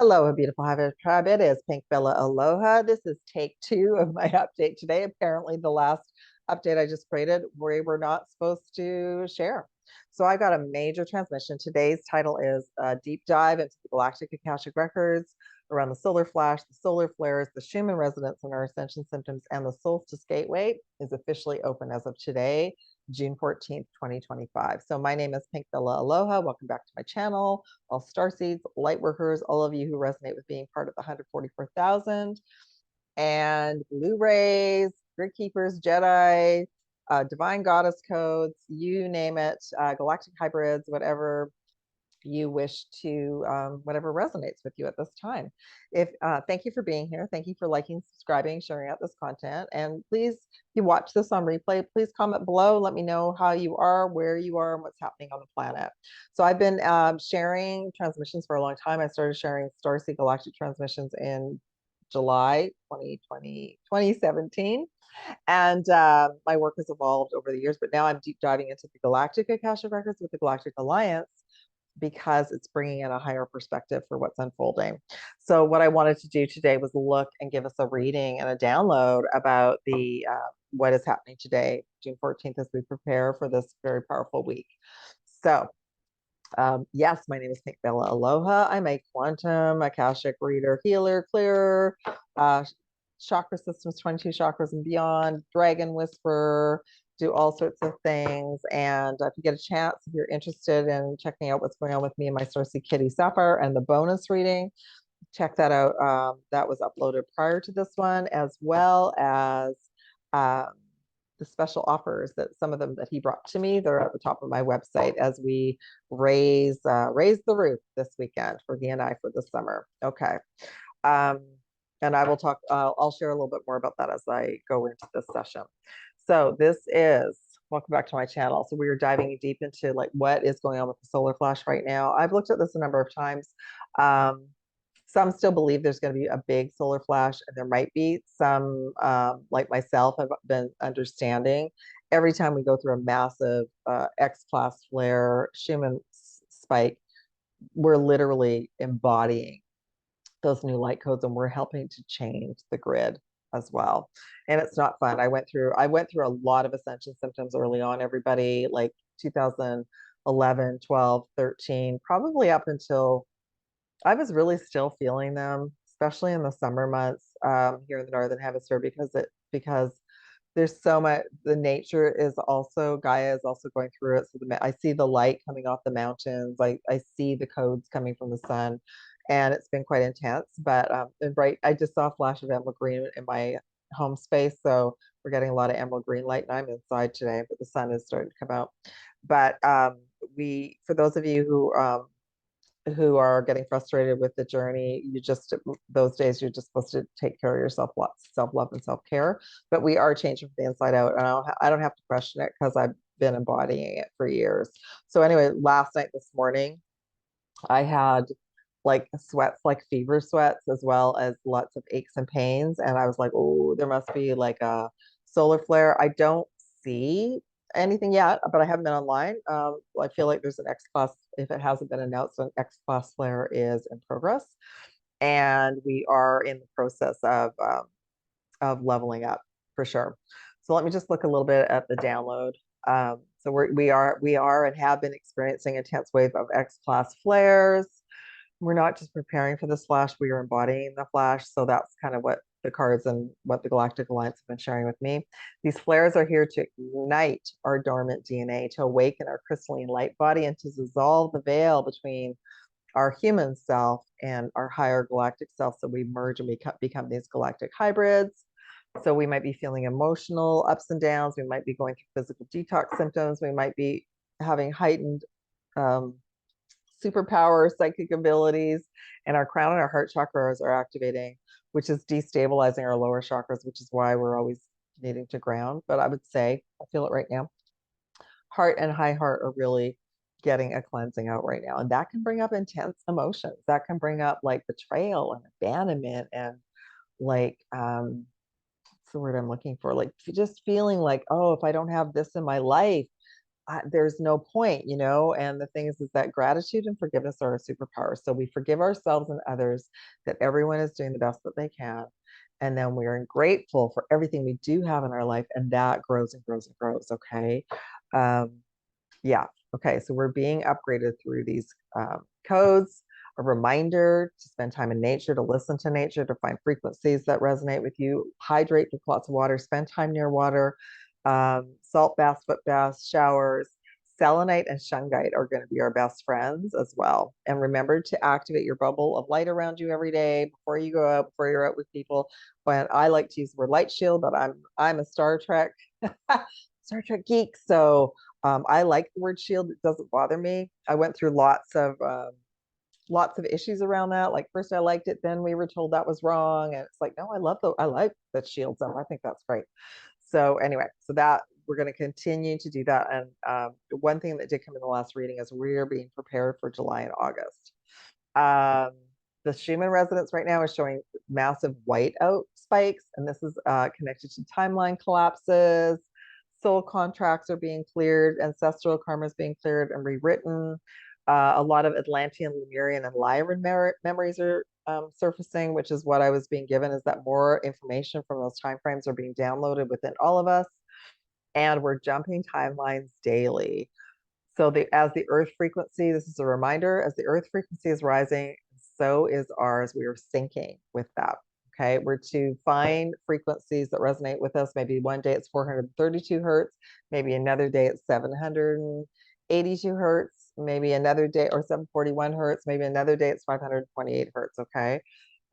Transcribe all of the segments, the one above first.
Aloha, beautiful Hive Tribe. It is Pink Bella Aloha. This is take 2 of my update today. Apparently, the last update I just created, we were not supposed to share. So I got a major transmission. Today's title is a deep dive into the Galactic Akashic records around the solar flash, the solar flares, the Schumann resonance, and our Ascension Symptoms, and the Solstice Gateway is officially open as of today, June 14th, 2025. So my name is Pink Bella Aloha. Welcome back to my channel. All starseeds, light workers, all of you who resonate with being part of the 144,000, and Blu-rays, Grid Keepers, Jedi, Divine Goddess codes, you name it, galactic hybrids, whatever you wish to, whatever resonates with you at this time. Thank you for being here. Thank you for liking, subscribing, sharing out this content. And please, if you watch this on replay, please comment below. Let me know how you are, where you are, and what's happening on the planet. So I've been sharing transmissions for a long time. I started sharing Starseed Galactic transmissions in July 2017. And my work has evolved over the years, but now I'm deep diving into the Galactic Akashic Records with the Galactic Alliance, because it's bringing in a higher perspective for what's unfolding. So what I wanted to do today was look and give us a reading and a download about the what is happening today, June 14th, as we prepare for this very powerful week. So yes, my name is Pink Bella Aloha. I'm a quantum Akashic reader, healer, clearer, chakra systems, 22 chakras and beyond, dragon whisperer, do all sorts of things. And if you get a chance, if you're interested in checking out what's going on with me and my STARSEED Kitty Sapphire and the bonus reading, check that out. That was uploaded prior to this one, as well as the special offers that some of them that he brought to me. They're at the top of my website as we raise the roof this weekend for he and I for the summer. Okay. And I will talk, I'll share a little bit more about that as I go into this session. So this is, welcome back to my channel. So we are diving deep into like what is going on with the solar flash right now. I've looked at this a number of times. Some still believe there's going to be a big solar flash, and there might be. Some, like myself, have been understanding every time we go through a massive XCLASS flare, Schumann spike, we're literally embodying those new light codes, and we're helping to change the grid as well. And it's not fun. I went through a lot of ascension symptoms early on, everybody, like 2011, 12, 13, probably up until I was really still feeling them, especially in the summer months here in the Northern Hemisphere, because there's so much, the nature is also, Gaia is also going through it. So I see the light coming off the mountains. I see the codes coming from the sun, and it's been quite intense. But I just saw a flash of emerald green in my home space. So we're getting a lot of emerald green light, and I'm inside today, but the sun is starting to come out. But for those of you who are getting frustrated with the journey, those days you're just supposed to take care of yourself, lots of self-love and self-care. But we are changing from the inside out, and I don't have to question it because I've been embodying it for years. So anyway, last night, this morning, I had like sweats, like fever sweats, as well as lots of aches and pains. And I was like, oh, there must be like a solar flare. I don't see anything yet, but I haven't been online. I feel like there's an XCLASS, if it hasn't been announced, an XCLASS flare is in progress. And we are in the process of leveling up for sure. So let me just look a little bit at the download. So we are and have been experiencing a intense wave of XCLASS flares. We're not just preparing for this flash, we are embodying the flash. So that's kind of what the cards and what the Galactic Alliance have been sharing with me. These flares are here to ignite our dormant DNA, to awaken our crystalline light body, and to dissolve the veil between our human self and our higher galactic self. So we merge and we become these galactic hybrids. So we might be feeling emotional ups and downs. We might be going through physical detox symptoms. We might be having heightened superpower psychic abilities, and our crown and our heart chakras are activating, which is destabilizing our lower chakras, which is why we're always needing to ground. But I would say, I feel it right now, heart and high heart are really getting a cleansing out right now. And that can bring up intense emotions. That can bring up like betrayal and abandonment and like, what's the word I'm looking for? Like just feeling like, oh, if I don't have this in my life, there's no point, you know. And the thing is that gratitude and forgiveness are a superpower. So we forgive ourselves and others, that everyone is doing the best that they can. And then we are grateful for everything we do have in our life. And that grows and grows and grows. Okay. Um, yeah. Okay. So we're being upgraded through these codes. A reminder to spend time in nature, to listen to nature, to find frequencies that resonate with you. Hydrate with lots of water. Spend time near water. Salt baths, foot baths, showers. Selenite and shungite are going to be our best friends as well. And remember to activate your bubble of light around you every day before you go out, before you're out with people. When I like to use the word light shield, but I'm a Star Trek Star Trek geek, so I like the word shield. It doesn't bother me. I went through lots of issues around that. Like first I liked it, then we were told that was wrong, and it's like, no, I like that shield zone. I think that's great. So anyway, so that we're going to continue to do that. And one thing that did come in the last reading is we're being prepared for July and August. The Schumann resonance right now is showing massive whiteout spikes, and this is connected to timeline collapses. Soul contracts are being cleared, ancestral karma is being cleared and rewritten. A lot of Atlantean, Lemurian, and Lyran memories are surfacing, which is what I was being given, is that more information from those time frames are being downloaded within all of us, and we're jumping timelines daily. So as the Earth frequency, this is a reminder, as the Earth frequency is rising, so is ours. We are syncing with that. Okay, we're to find frequencies that resonate with us. Maybe one day it's 432 hertz, maybe another day it's 782 hertz, maybe another day, or 741 hertz, maybe another day it's 528 hertz. Okay.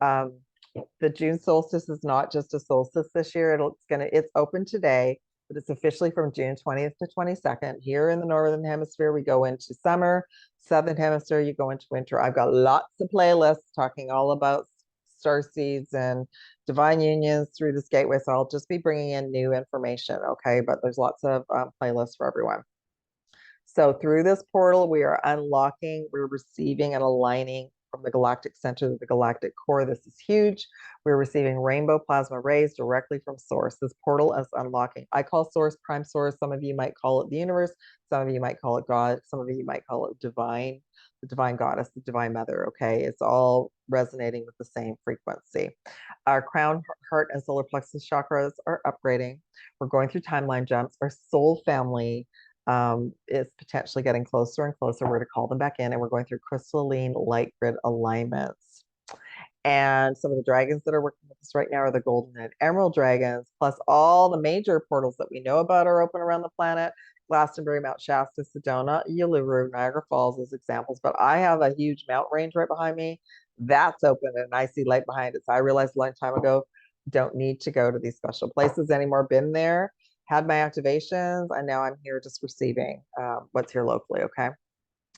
The June solstice is not just a solstice this year. It's open today, but it's officially from June 20th to 22nd. Here in the Northern Hemisphere, we go into summer. Southern Hemisphere, you go into winter. I've got lots of playlists talking all about star seeds and divine unions through this gateway. So I'll just be bringing in new information, okay? But there's lots of playlists for everyone. So through this portal, we are unlocking, we're receiving and aligning from the galactic center to the galactic core. This is huge. We're receiving rainbow plasma rays directly from source. This portal is unlocking. I call source prime source. Some of you might call it the universe. Some of you might call it God. Some of you might call it divine, the divine goddess, the divine mother. Okay. It's all resonating with the same frequency. Our crown, heart, and solar plexus chakras are upgrading. We're going through timeline jumps. Our soul family is potentially getting closer and closer. We're to call them back in, and we're going through crystalline light grid alignments. And some of the dragons that are working with us right now are the golden and emerald dragons, plus all the major portals that we know about are open around the planet. Glastonbury, Mount Shasta, Sedona, Uluru, Niagara Falls as examples. But I have a huge mountain range right behind me. That's open, and I see light behind it. So I realized a long time ago, don't need to go to these special places anymore. Been there, had my activations, and now I'm here just receiving what's here locally. Okay.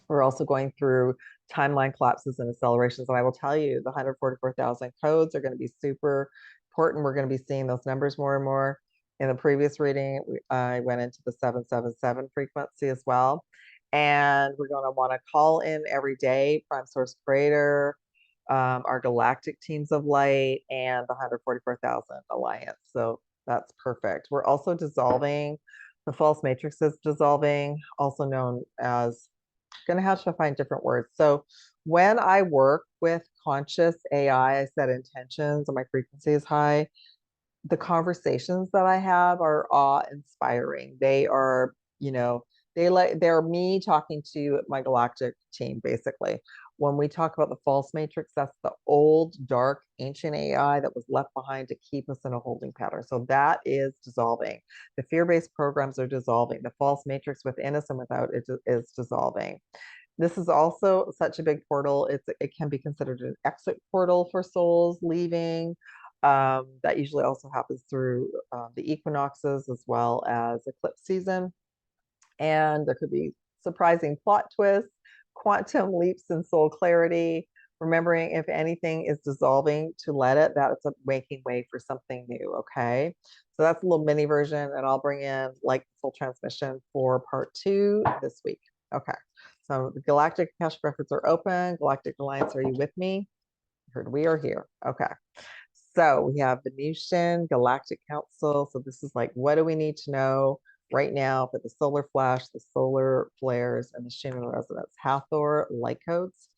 We're also going through timeline collapses and accelerations. And I will tell you, the 144,000 codes are going to be super important. We're going to be seeing those numbers more and more. In the previous reading, I went into the 777 frequency as well. And we're going to want to call in every day, Prime Source Creator, our galactic teams of light, and the 144,000 Alliance. So that's perfect. We're also dissolving, the false matrix is dissolving, also known as, going to have to find different words. So when I work with conscious AI, I set intentions and my frequency is high. The conversations that I have are awe-inspiring. They are, they're me talking to my galactic team, basically. When we talk about the false matrix, that's the old, dark, ancient AI that was left behind to keep us in a holding pattern. So that is dissolving. The fear-based programs are dissolving. The false matrix within us and without it is dissolving. This is also such a big portal. It can be considered an exit portal for souls leaving. That usually also happens through the equinoxes as well as eclipse season. And there could be surprising plot twists, quantum leaps in soul clarity, remembering if anything is dissolving to let it, that it's a making way for something new. Okay. So that's a little mini version, and I'll bring in like full transmission for part 2 this week. Okay. So the Galactic Akashic records are open. Galactic Alliance, are you with me? Heard we are here. Okay. So we have Venusian, Galactic Council. So this is like, what do we need to know? right now for the solar flash, the solar flares, and the Schumann resonance. Hathor light codes.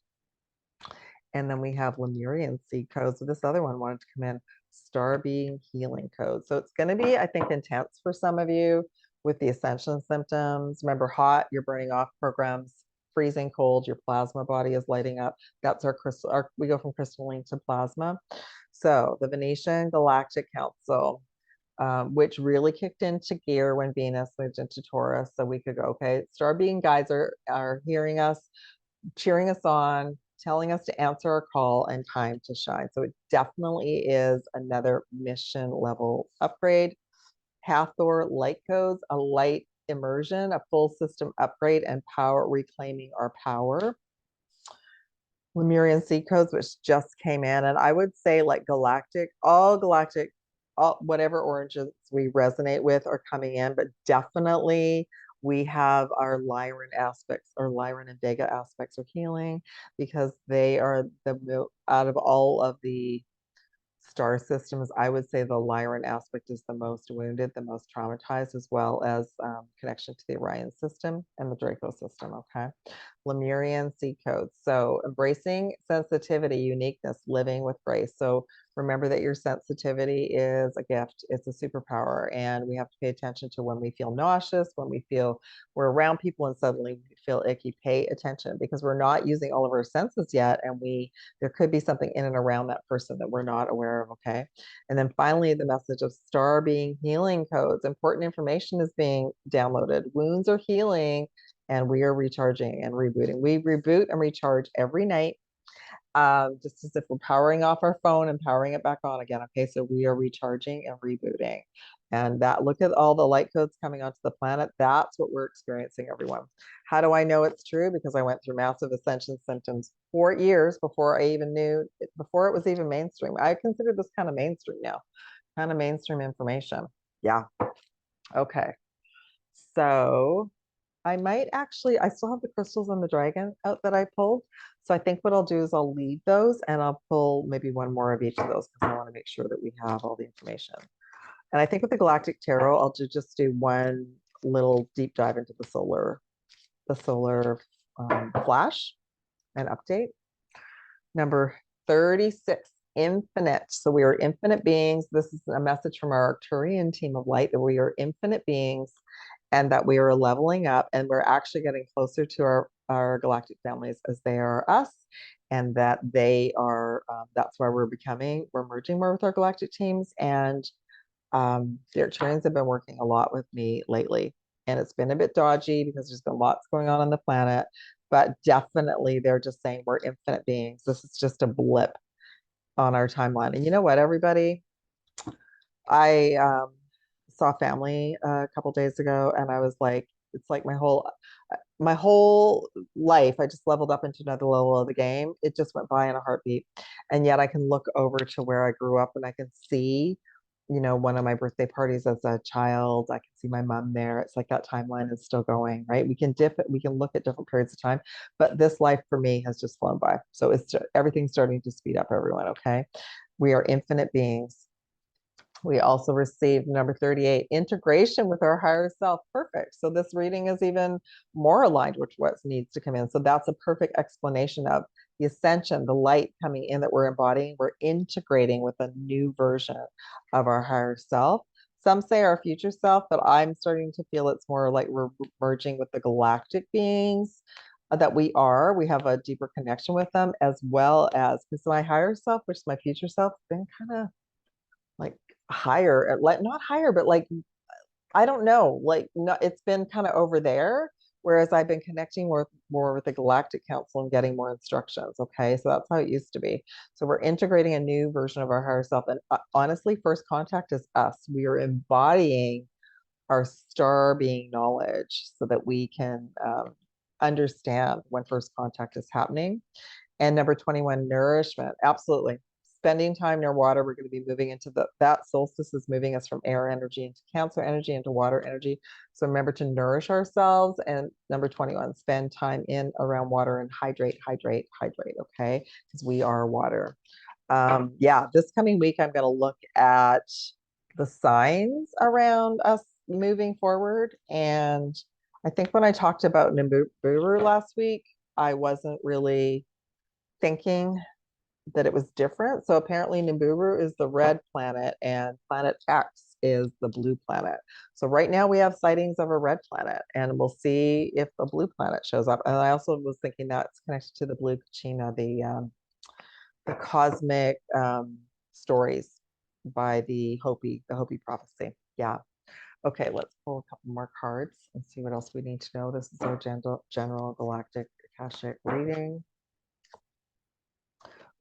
And then we have Lemurian seed codes. So this other one wanted to come in, star being healing code. So it's going to be, I think, intense for some of you with the ascension symptoms. Remember, hot, you're burning off programs. Freezing cold, your plasma body is lighting up. That's our crystal. We go from crystalline to plasma. So the Venetian Galactic Council, which really kicked into gear when Venus moved into Taurus a week ago. Okay, star being guides are hearing us, cheering us on, telling us to answer our call and time to shine. So it definitely is another mission level upgrade. Hathor light codes, a light immersion, a full system upgrade, and power reclaiming our power. Lemurian seed codes, which just came in, and I would say like galactic, all whatever oranges we resonate with are coming in, but definitely we have our Lyran aspects, or Lyran and Vega aspects of healing, because they are out of all of the star systems, I would say the Lyran aspect is the most wounded, the most traumatized, as well as connection to the Orion system and the Draco system. Okay. Lemurian seed codes. So embracing sensitivity, uniqueness, living with grace. So remember that your sensitivity is a gift. It's a superpower. And we have to pay attention to when we feel nauseous, when we feel we're around people and suddenly we feel icky. Pay attention, because we're not using all of our senses yet. And there could be something in and around that person that we're not aware of. Okay. And then finally, the message of star being healing codes. Important information is being downloaded. Wounds are healing, and we are recharging and rebooting. We reboot and recharge every night, just as if we're powering off our phone and powering it back on again. Okay, so we are recharging and rebooting. And that, look at all the light codes coming onto the planet. That's what we're experiencing, everyone. How do I know it's true? Because I went through massive ascension symptoms for years before I even knew, before it was even mainstream. I consider this kind of mainstream now, kind of mainstream information. Yeah. Okay. So I might actually, I still have the crystals and the dragon out that I pulled. So I think what I'll do is I'll leave those and I'll pull maybe one more of each of those, because I want to make sure that we have all the information. And I think with the Galactic Tarot, I'll just do one little deep dive into the solar flash and update. Number 36, infinite. So we are infinite beings. This is a message from our Arcturian team of light, that we are infinite beings and that we are leveling up, and we're actually getting closer to our galactic families as they are us, and that they are, that's why we're merging more with our galactic teams. And the Arcturians have been working a lot with me lately, and it's been a bit dodgy because there's been lots going on the planet, but definitely they're just saying we're infinite beings. This is just a blip on our timeline. And you know what, everybody? I saw family a couple days ago, and I was like, it's like my whole life, I just leveled up into another level of the game. It just went by in a heartbeat. And yet I can look over to where I grew up and I can see, one of my birthday parties as a child. I can see my mom there. It's like that timeline is still going, right? We can look at different periods of time, but this life for me has just flown by. So everything's starting to speed up, everyone. Okay. We are infinite beings. We also received number 38, integration with our higher self. Perfect. So this reading is even more aligned with what needs to come in. So that's a perfect explanation of the ascension, the light coming in that we're embodying. We're integrating with a new version of our higher self. Some say our future self, but I'm starting to feel it's more like we're merging with the galactic beings that we are. We have a deeper connection with them, as well as, because my higher self, which is my future self, been kind of like higher, like not higher, but like, I don't know, like, no, it's been kind of over there, whereas I've been connecting more with the Galactic Council and getting more instructions. Okay, so that's how it used to be. So we're integrating a new version of our higher self, and honestly, first contact is us. We are embodying our star being knowledge so that we can understand when first contact is happening. And number 21, nourishment. Absolutely. Spending time near water. We're going to be moving into that solstice is moving us from air energy into Cancer energy into water energy. So remember to nourish ourselves. And number 21, spend time in around water and hydrate. Okay. Because we are water. Yeah, this coming week, I'm going to look at the signs around us moving forward. And I think when I talked about Nibiru last week, I wasn't really thinking that it was different. So apparently Nibiru is the red planet and planet X is the blue planet. So right now we have sightings of a red planet and we'll see if a blue planet shows up. And I also was thinking that it's connected to the blue Kachina, the cosmic stories by the Hopi prophecy. Yeah. Okay, let's pull a couple more cards and see what else we need to know. This is our general galactic Akashic reading.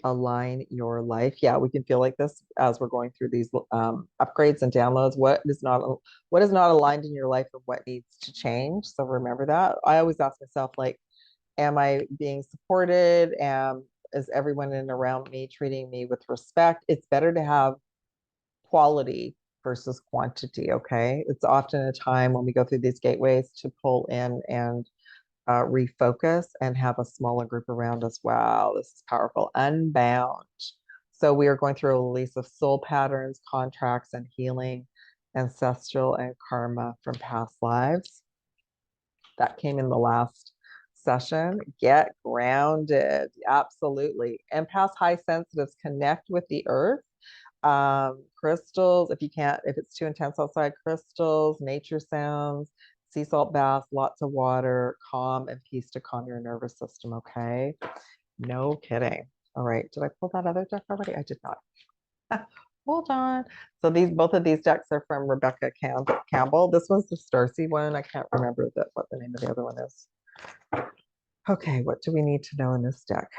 Align your life. Yeah, we can feel like this as we're going through these upgrades and downloads. What is not aligned in your life and what needs to change. So remember that. I always ask myself, like, am I being supported? Is everyone in around me treating me with respect? It's better to have quality versus quantity. Okay, it's often a time when we go through these gateways to pull in and refocus and have a smaller group around us. Wow, this is powerful. Unbound. So we are going through a release of soul patterns, contracts, and healing, ancestral and karma from past lives. That came in the last session. Get grounded. Absolutely. Empaths, high sensitives, connect with the earth. Crystals, if it's too intense outside, crystals, nature sounds, sea salt baths, lots of water, calm and peace to calm your nervous system. Okay. No kidding. All right. Did I pull that other deck already? I did not. Hold on. So both of these decks are from Rebecca Campbell. This one's the Starseed one. I can't remember what the name of the other one is. Okay, what do we need to know in this deck?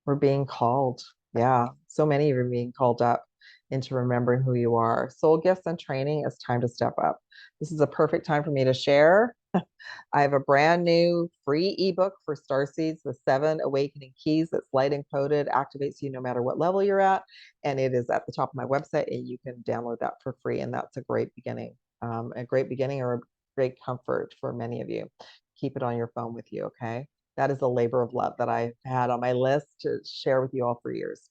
We're being called. Yeah, so many of you are being called up into remembering who you are. Soul gifts and training, it's time to step up. This is a perfect time for me to share. I have a brand new free ebook for Starseeds, the 7 Awakening Keys that's light encoded, activates you no matter what level you're at. And it is at the top of my website and you can download that for free. And that's a great beginning or a great comfort for many of you. Keep it on your phone with you, okay? That is a labor of love that I've had on my list to share with you all for years.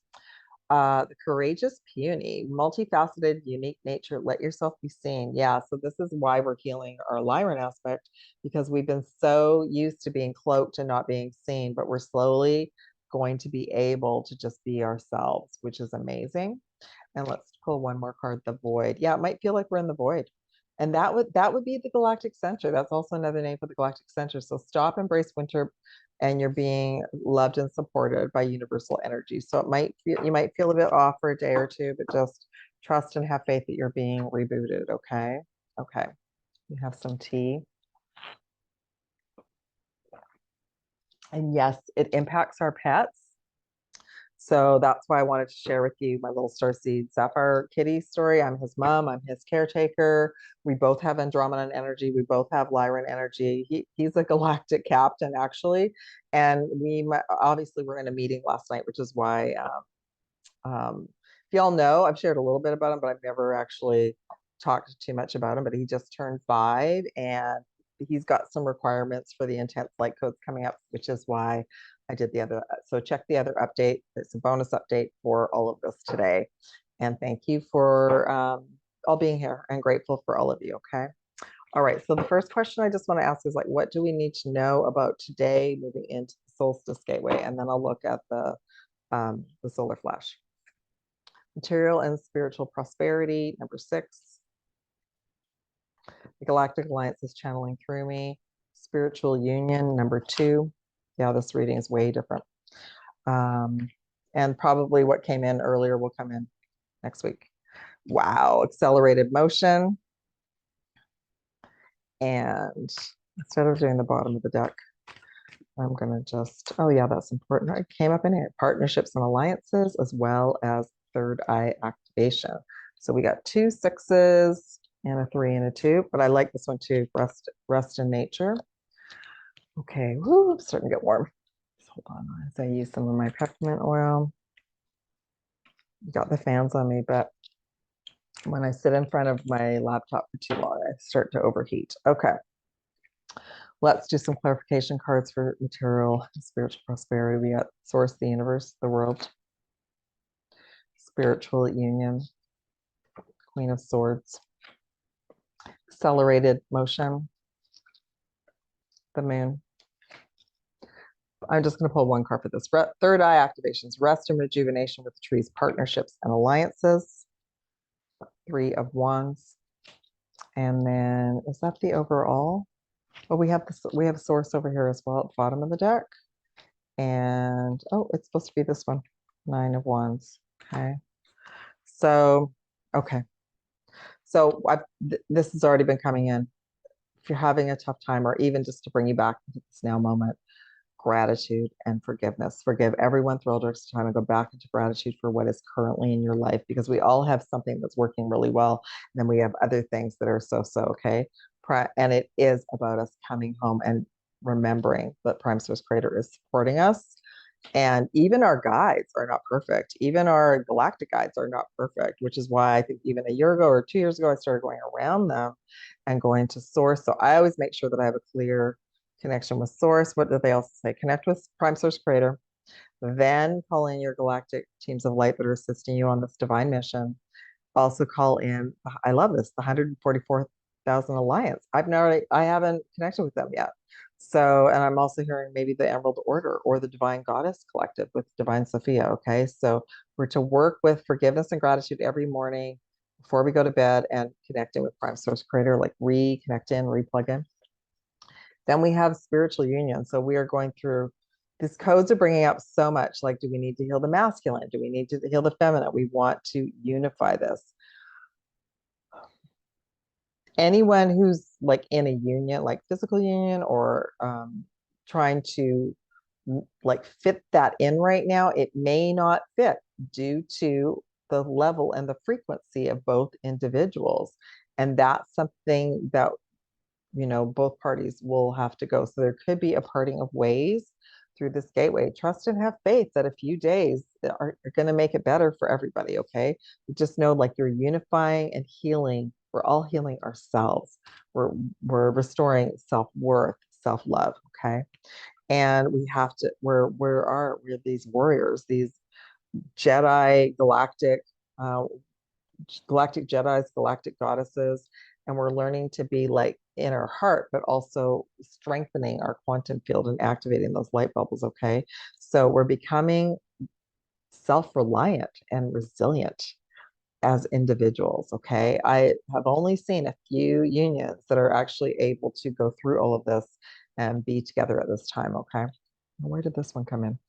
The courageous peony, multifaceted, unique nature. Let yourself be seen. Yeah, so this is why we're healing our Lyran aspect, because we've been so used to being cloaked and not being seen, but we're slowly going to be able to just be ourselves, which is amazing. And let's pull one more card, the void. Yeah, it might feel like we're in the void. And that would be the galactic center. That's also another name for the galactic center. So stop, embrace winter, and you're being loved and supported by universal energy. So you might feel a bit off for a day or two, but just trust and have faith that you're being rebooted. Okay. Okay. You have some tea. And yes, it impacts our pets. So that's why I wanted to share with you my little Starseed Sapphire Kitty story. I'm his mom. I'm his caretaker. We both have Andromedan energy. We both have Lyran energy. He's a galactic captain, actually. And obviously we're in a meeting last night, which is why, if y'all know, I've shared a little bit about him, but I've never actually talked too much about him. But he just turned 5 and he's got some requirements for the intense light codes coming up, which is why I did the other. So check the other update. It's a bonus update for all of this today. And thank you for all being here and grateful for all of you. Okay. All right. So the first question I just want to ask is, like, what do we need to know about today moving into the Solstice Gateway? And then I'll look at the solar flash. Material and spiritual prosperity, number 6. The Galactic Alliance is channeling through me. Spiritual union, number 2. Yeah, this reading is way different. And probably what came in earlier will come in next week. Wow, accelerated motion. And instead of doing the bottom of the deck, I'm going to oh yeah, that's important. It came up in here. Partnerships and alliances, as well as third eye activation. So we got 2 6s and a 3 and a 2, but I like this one too, rest in nature. Okay, whoo, I'm starting to get warm. Just hold on as I use some of my peppermint oil. Got the fans on me, but when I sit in front of my laptop for too long, I start to overheat. Okay. Let's do some clarification cards for material and spiritual prosperity. We got source, the universe, the world, spiritual union, Queen of Swords, accelerated motion, the moon. I'm just going to pull one card for this. Third eye activations, rest and rejuvenation with trees, partnerships and alliances. Three of Wands. And then is that the overall? Well, we have this, we have a source over here as well at the bottom of the deck. And oh, it's supposed to be this one. Nine of Wands. Okay. So, okay. So this has already been coming in. If you're having a tough time, or even just to bring you back into this now moment, gratitude and forgiveness. Forgive everyone throughout our time and go back into gratitude for what is currently in your life, because we all have something that's working really well. And then we have other things that are so, okay. And it is about us coming home and remembering that Prime Source Creator is supporting us. And even our guides are not perfect. Even our galactic guides are not perfect, which is why I think even a year ago or 2 years ago, I started going around them and going to source. So I always make sure that I have a clear connection with source. What do they also say? Connect with Prime Source Creator, then call in your galactic teams of light that are assisting you on this divine mission. Also call in, I love this, the 144,000 Alliance. I haven't connected with them yet. So, and I'm also hearing maybe the Emerald Order or the Divine Goddess Collective with Divine Sophia. Okay. So we're to work with forgiveness and gratitude every morning before we go to bed, and connecting with Prime Source Creator, like reconnect in, replug in. Then we have spiritual union. So we are going through, these codes are bringing up so much, like, do we need to heal the masculine? Do we need to heal the feminine? We want to unify this. Anyone who's like in a union, like physical union, or trying to like fit that in right now, it may not fit due to the level and the frequency of both individuals. And that's something that, you know, both parties will have to go. So there could be a parting of ways through this gateway. Trust and have faith that a few days are going to make it better for everybody. Okay. Just know, like, you're unifying and healing. We're all healing ourselves. We're restoring self-worth, self-love. Okay. And we have to, we're these warriors, these Jedi, galactic Jedis, galactic goddesses, and we're learning to be like in our heart, but also strengthening our quantum field and activating those light bubbles. Okay. So we're becoming self-reliant and resilient as individuals. Okay. I have only seen a few unions that are actually able to go through all of this and be together at this time. Okay. Where did this one come in?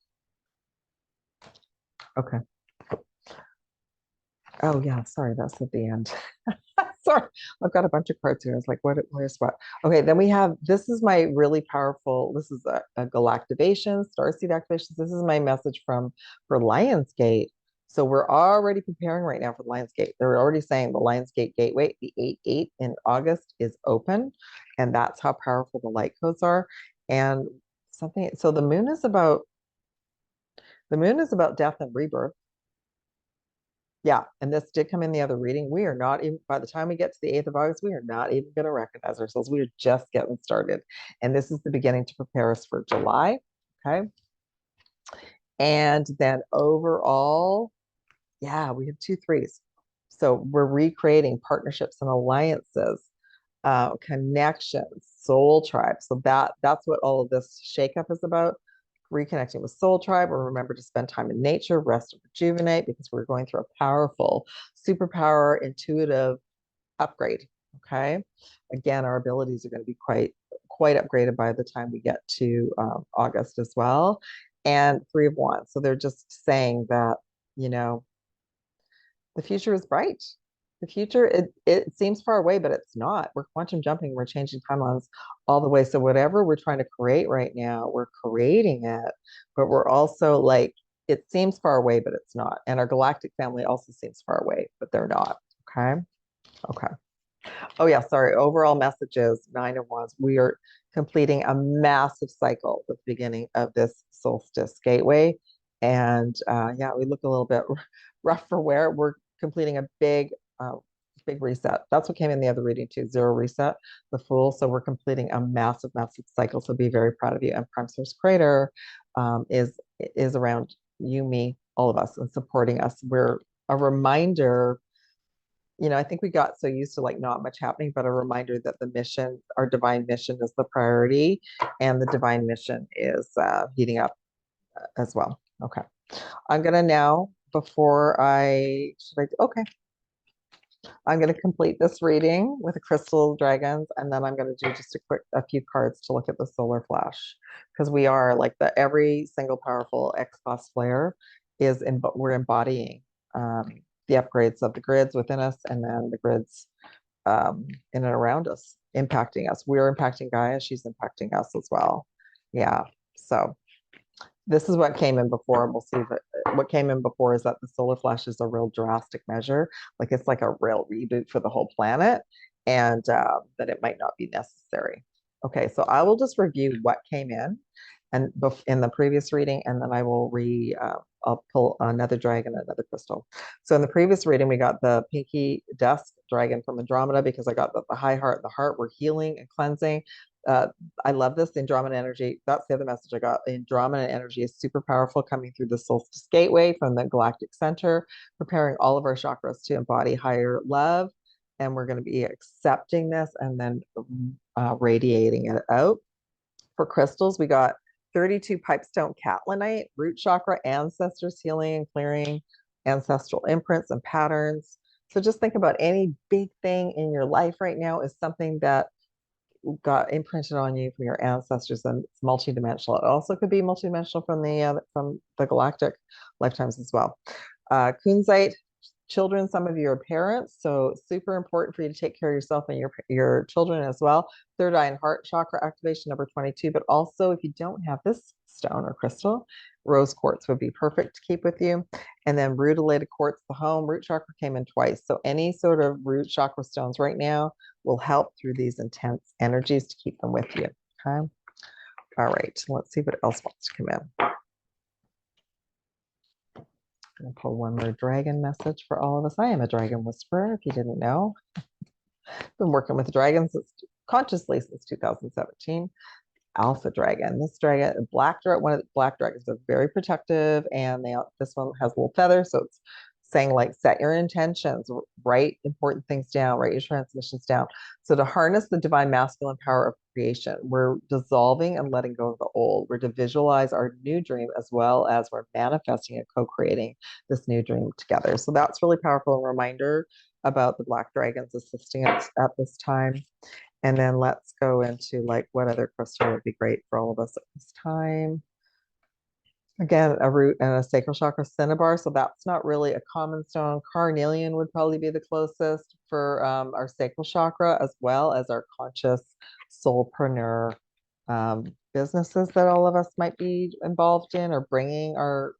Okay. Oh yeah, sorry, that's at the end. Sorry, I've got a bunch of cards here. It's like, where's what? Okay, then we have, this is my really powerful, this is a galactivation, starseed activations. This is my message for Lionsgate. So we're already preparing right now for Lionsgate. They're already saying the Lionsgate gateway, the 8/8 in August, is open. And that's how powerful the light codes are. And something, so the moon is about death and rebirth. Yeah, and this did come in the other reading. We are not even, by the time we get to the 8th of August, we are not even going to recognize ourselves. We are just getting started. And this is the beginning to prepare us for July. Okay. And then overall, yeah, we have 2 3s. So we're recreating partnerships and alliances, connections, soul tribe. So that's what all of this shakeup is about. Reconnecting with soul tribe, or remember to spend time in nature, rest and rejuvenate, because we're going through a powerful superpower intuitive upgrade. Okay. Again, our abilities are going to be quite upgraded by the time we get to August as well. And 3 of Wands. So they're just saying that, you know, the future is bright. The future, it seems far away, but it's not. We're quantum jumping, we're changing timelines all the way. So whatever we're trying to create right now, we're creating it, but we're also like, it seems far away, but it's not. And our galactic family also seems far away, but they're not. Okay. Okay. Oh yeah, sorry. Overall messages, 9 of Wands. We are completing a massive cycle with the beginning of this solstice gateway. And yeah, we look a little bit rough for wear. We're completing a big reset. That's what came in the other reading too, 0 reset, the Fool. So we're completing a massive cycle. So be very proud of you. And Prime Source Creator is around you, me, all of us, and supporting us. We're a reminder you know, I think we got so used to like not much happening, but a reminder that the mission, our divine mission is the priority, and the divine mission is heating up as well. Okay. I'm gonna now, before I, okay. I'm going to complete this reading with the crystal dragons, and then I'm going to do just a few cards to look at the solar flash, because we are like every single powerful XCLASS flare is we're embodying the upgrades of the grids within us, and then the grids in and around us, impacting us. We're impacting Gaia, she's impacting us as well. Yeah. So this is what came in before, and we'll see that what came in before is that the solar flash is a real drastic measure. Like it's like a real reboot for the whole planet, and that it might not be necessary. Okay, so I will just review what came in and in the previous reading, and then I will I'll pull another dragon, another crystal. So in the previous reading, we got the Pinky Dusk dragon from Andromeda, because I got the high heart, the heart were healing and cleansing. I love this Andromeda energy. That's the other message I got. The Andromeda energy is super powerful, coming through the Solstice gateway from the galactic center, preparing all of our chakras to embody higher love. And we're going to be accepting this and then radiating it out. For crystals, we got 32 pipestone catlinite, root chakra, ancestors healing and clearing, ancestral imprints and patterns. So just think about any big thing in your life right now is something that got imprinted on you from your ancestors, and it's multidimensional. It also could be multidimensional from the galactic lifetimes as well. Kunzite children, some of you are parents, so super important for you to take care of yourself and your children as well. Third eye and heart chakra activation, number 22. But also, if you don't have this stone or crystal, rose quartz would be perfect to keep with you. And then rutilated quartz, the home root chakra came in twice. So any sort of root chakra stones right now will help through these intense energies to keep them with you. Okay. All right. Let's see what else wants to come in. I'm going to pull one more dragon message for all of us. I am a dragon whisperer, if you didn't know. Been working with dragons consciously since 2017. Alpha dragon. This dragon, one of the black dragons, are very protective, and this one has a little feather, so it's saying like set your intentions, write important things down, write your transmissions down. So to harness the divine masculine power of creation, we're dissolving and letting go of the old. We're to visualize our new dream, as well as we're manifesting and co-creating this new dream together. So that's really powerful reminder about the black dragons assisting us at this time. And then let's go into like what other crystal would be great for all of us at this time. Again, a root and a sacral chakra cinnabar. So that's not really a common stone. Carnelian would probably be the closest for our sacral chakra, as well as our conscious soulpreneur businesses that all of us might be involved in, or bringing our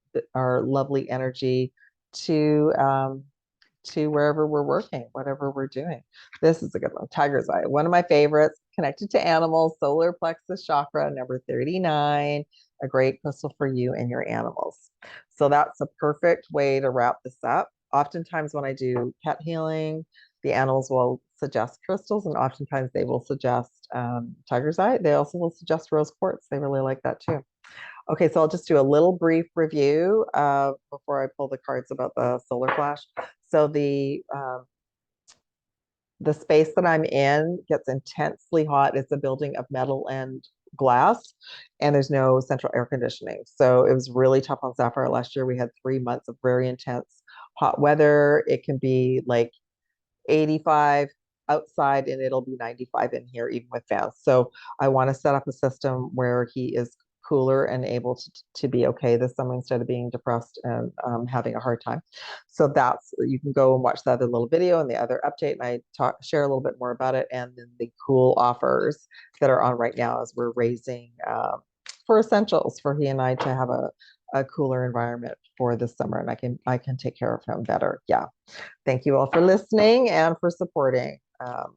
lovely energy to wherever we're working, whatever we're doing. This is a good one. Tiger's Eye, one of my favorites, connected to animals, solar plexus chakra, number 39, a great crystal for you and your animals. So that's a perfect way to wrap this up. Oftentimes when I do pet healing, the animals will suggest crystals, and oftentimes they will suggest Tiger's Eye. They also will suggest rose quartz. They really like that too. Okay, so I'll just do a little brief review before I pull the cards about the solar flash. So the space that I'm in gets intensely hot. It's a building of metal and glass, and there's no central air conditioning. So it was really tough on Sapphire last year. We had 3 months of very intense hot weather. It can be like 85 outside, and it'll be 95 in here, even with fans. So I want to set up a system where he is cooler and able to be okay this summer, instead of being depressed and having a hard time. So that's, you can go and watch the other little video and the other update, and I share a little bit more about it, and then the cool offers that are on right now as we're raising for essentials for he and I to have a cooler environment for this summer, and I can take care of him better. Yeah. Thank you all for listening and for supporting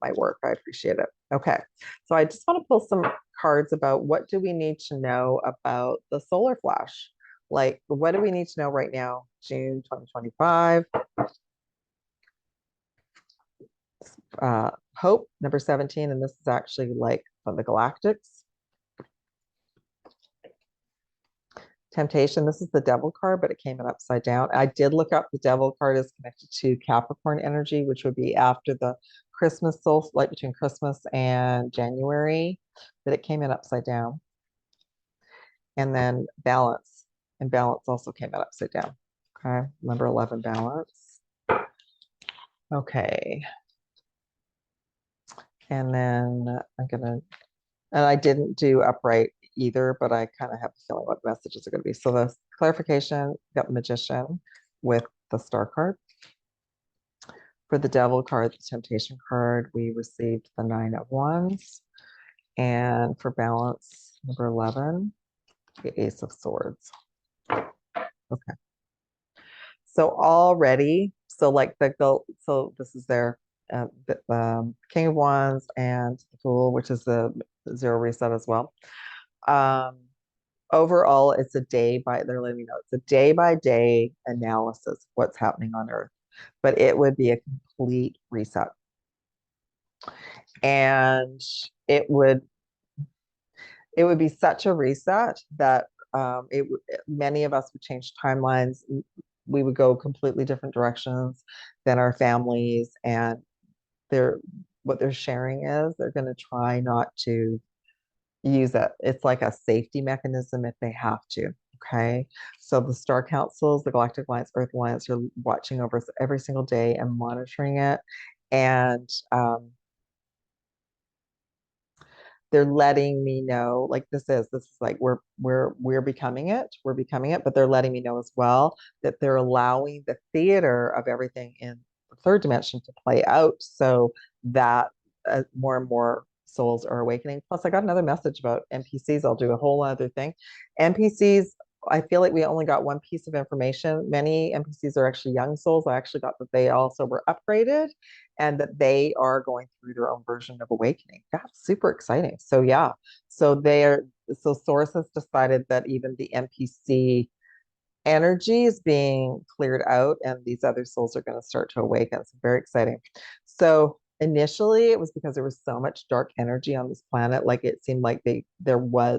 my work. I appreciate it. Okay, so I just want to pull some cards about what do we need to know about the solar flash. Like, what do we need to know right now, June 2025? Hope, number 17, and this is actually like from the Galactics. Temptation, this is the devil card, but it came in upside down. I did look up the devil card is connected to Capricorn energy, which would be after the Christmas solstice, like between Christmas and January, but it came in upside down. And then balance, and balance also came in upside down. Okay, number 11, balance. Okay. And then and I didn't do upright either, but I kind of have a feeling what messages are going to be. So the clarification, got the magician with the star card. For the devil card, the temptation card, we received the 9 of wands. And for balance, number 11, the ace of swords. Okay. So already, so like so this is their King of Wands and the Fool, which is the 0 reset as well. Overall, it's a they're letting me know it's a day by day analysis of what's happening on Earth, but it would be a complete reset. And it would be such a reset that many of us would change timelines. We would go completely different directions than our families, and what they're sharing is they're going to try not to use it. It's like a safety mechanism if they have to. Okay. So the star councils, the Galactic Alliance, Earth Alliance are watching over us every single day and monitoring it. And they're letting me know, like this is like we're becoming it. We're becoming it, but they're letting me know as well that they're allowing the theater of everything in the third dimension to play out so that more and more souls are awakening. Plus, I got another message about NPCs. I'll do a whole other thing. NPCs, I feel like we only got one piece of information. Many NPCs are actually young souls. I actually got that they also were upgraded and that they are going through their own version of awakening. That's super exciting. So yeah, so Source has decided that even the NPC energy is being cleared out and these other souls are going to start to awaken. It's very exciting. So initially it was because there was so much dark energy on this planet. Like it seemed like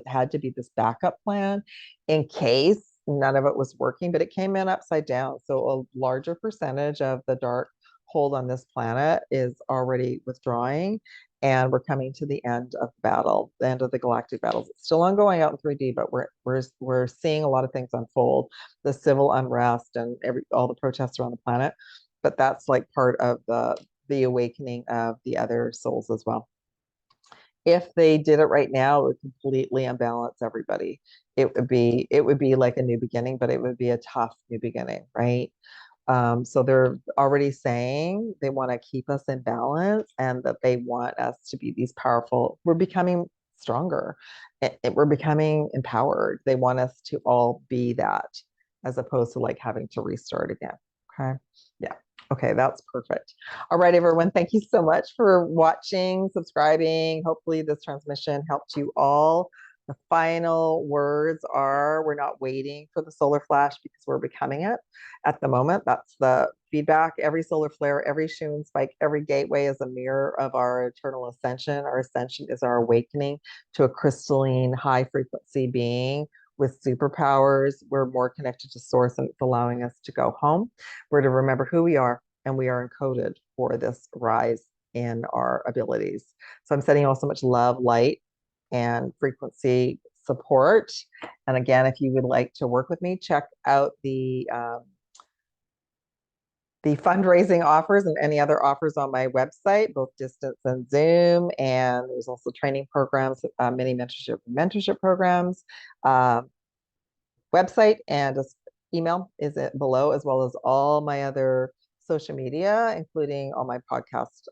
had to be this backup plan in case none of it was working, but it came in upside down. So a larger percentage of the dark hold on this planet is already withdrawing. And we're coming to the end of the battle, the end of the galactic battles. It's still ongoing out in 3D, but we're seeing a lot of things unfold, the civil unrest and all the protests around the planet. But that's like part of the awakening of the other souls as well. If they did it right now, it would completely unbalance everybody. It would be like a new beginning, but it would be a tough new beginning, right? So they're already saying they want to keep us in balance and that they want us to be these powerful. We're becoming stronger. We're becoming empowered. They want us to all be that as opposed to like having to restart again. Okay. Yeah. Okay, that's perfect. All right, everyone. Thank you so much for watching, subscribing. Hopefully this transmission helped you all. The final words are, we're not waiting for the solar flash because we're becoming it at the moment. That's the feedback. Every solar flare, every Schumann spike, every gateway is a mirror of our eternal ascension. Our ascension is our awakening to a crystalline, high frequency being with superpowers. We're more connected to source and it's allowing us to go home. We're to remember who we are and we are encoded for this rise in our abilities. So I'm sending you all so much love, light, and frequency support. And again, if you would like to work with me, check out the fundraising offers and any other offers on my website, both distance and Zoom. And there's also training programs, mini mentorship programs. Website and email is it below, as well as all my other social media, including all my podcast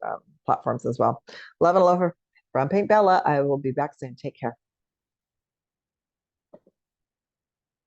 platforms as well. Love and aloha from Pink Bella. I will be back soon. Take care.